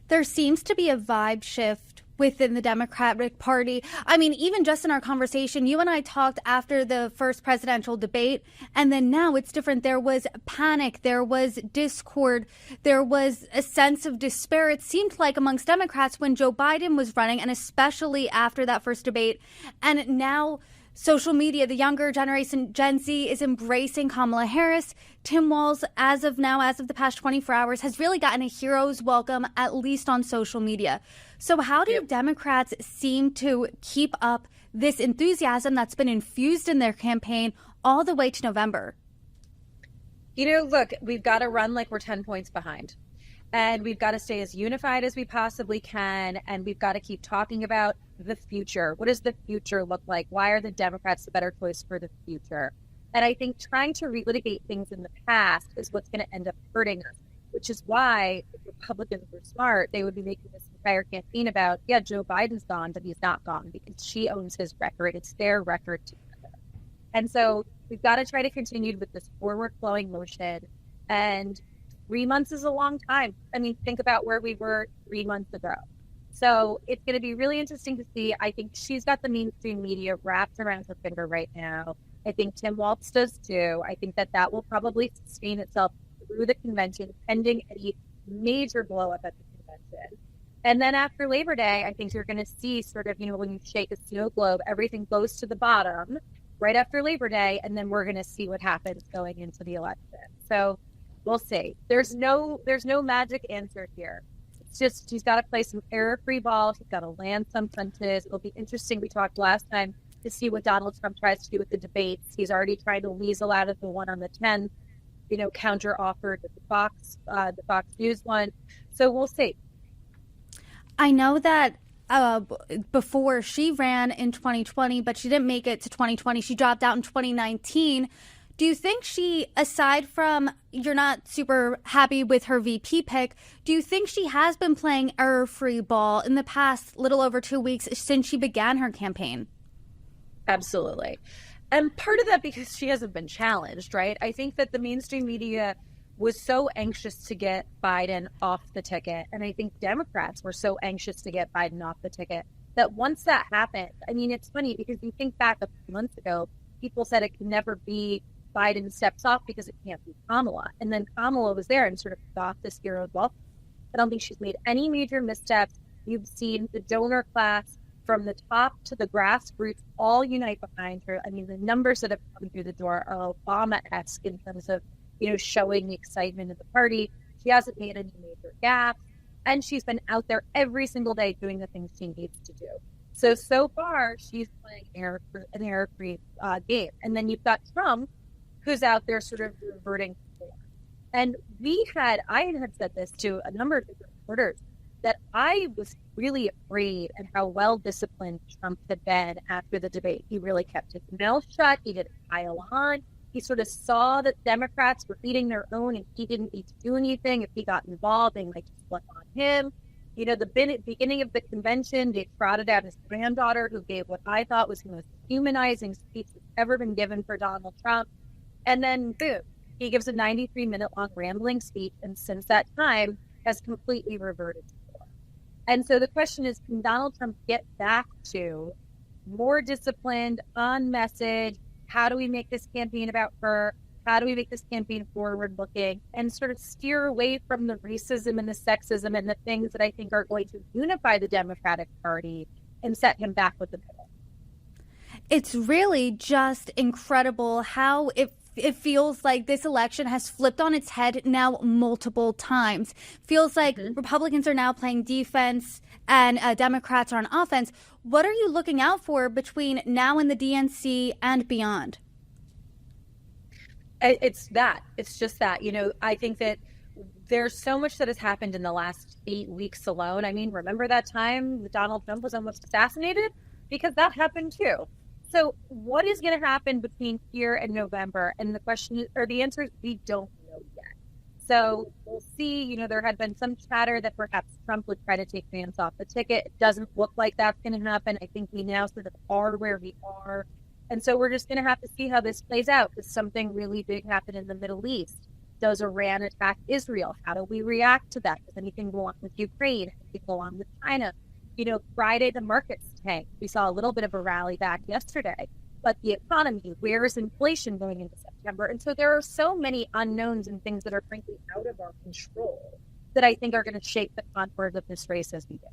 There seems to be a vibe shift within the Democratic Party. I mean, even just in our conversation, you and I talked after the first presidential debate, and then now it's different. There was panic, there was discord, there was a sense of despair. It seemed like amongst Democrats when Joe Biden was running, and especially after that first debate. And now social media, the younger generation, Gen Z, is embracing Kamala Harris. Tim Walz, as of now, as of the past 24 hours, has really gotten a hero's welcome, at least on social media. So how do Democrats seem to keep up this enthusiasm that's been infused in their campaign all the way to November? Look, we've got to run like we're 10 points behind. And we've got to stay as unified as we possibly can. And we've got to keep talking about the future. What does the future look like? Why are the Democrats the better choice for the future? And I think trying to relitigate things in the past is what's going to end up hurting us, which is why if Republicans were smart, they would be making this entire campaign about, Joe Biden's gone, but he's not gone because she owns his record. It's their record together. And so we've got to try to continue with this forward flowing motion. And 3 months is a long time. I mean, think about where we were 3 months ago. So it's going to be really interesting to see. I think she's got the mainstream media wrapped around her finger right now. I think Tim Walz does too. I think that will probably sustain itself through the convention, pending any major blow up at the convention. And then after Labor Day, I think you're going to see sort of, when you shake a snow globe, everything goes to the bottom right after Labor Day. And then we're going to see what happens going into the election. So we'll see. There's no magic answer here. It's just she's got to play some error-free ball. She's got to land some punches. It'll be interesting. We talked last time to see what Donald Trump tries to do with the debates. He's already trying to weasel out of the one on the 10th, counter offered with the Fox News one. So we'll see. I know that before she ran in 2020, but she didn't make it to 2020. She dropped out in 2019. Do you think she, aside from you're not super happy with her VP pick, do you think she has been playing error-free ball in the past little over 2 weeks since she began her campaign? Absolutely. And part of that because she hasn't been challenged, right? I think that the mainstream media was so anxious to get Biden off the ticket. And I think Democrats were so anxious to get Biden off the ticket that once that happened, I mean, it's funny because you think back a few months ago, people said it could never be Biden steps off because it can't be Kamala. And then Kamala was there and sort of got this hero's welcome. I don't think she's made any major missteps. You've seen the donor class from the top to the grassroots all unite behind her. I mean, the numbers that have come through the door are Obama-esque in terms of, showing the excitement of the party. She hasn't made any major gaps. And she's been out there every single day doing the things she needs to do. So far, she's playing an error-free game. And then you've got Trump, who's out there sort of reverting to form. And I had said this to a number of different reporters, that I was really afraid at how well disciplined Trump had been after the debate. He really kept his mouth shut. He didn't pile on. He sort of saw that Democrats were eating their own and he didn't need to do anything. If he got involved, they might just flip on him. The beginning of the convention, they trotted out his granddaughter, who gave what I thought was the most humanizing speech that's ever been given for Donald Trump. And then, boom, he gives a 93-minute-long rambling speech, and since that time has completely reverted to form. And so the question is, can Donald Trump get back to more disciplined, on message? How do we make this campaign about her? How do we make this campaign forward-looking and sort of steer away from the racism and the sexism and the things that I think are going to unify the Democratic Party and set him back with the middle? It's really just incredible how it feels like this election has flipped on its head now multiple times. Feels like Republicans are now playing defense and Democrats are on offense. What are you looking out for between now and the DNC and beyond? It's just that, I think that there's so much that has happened in the last 8 weeks alone. I mean, remember that time that Donald Trump was almost assassinated? Because that happened too. So what is going to happen between here and November? And the answer is we don't know yet. So we'll see. There had been some chatter that perhaps Trump would try to take Vance off the ticket. It doesn't look like that's going to happen. I think we now sort of are where we are. And so we're just going to have to see how this plays out, because something really big happened in the Middle East. Does Iran attack Israel? How do we react to that? Does anything go on with Ukraine? Anything go on with China? Friday, the markets tanked. We saw a little bit of a rally back yesterday. But the economy, where is inflation going into September? And so there are so many unknowns and things that are frankly out of our control that I think are going to shape the contours of this race as we go.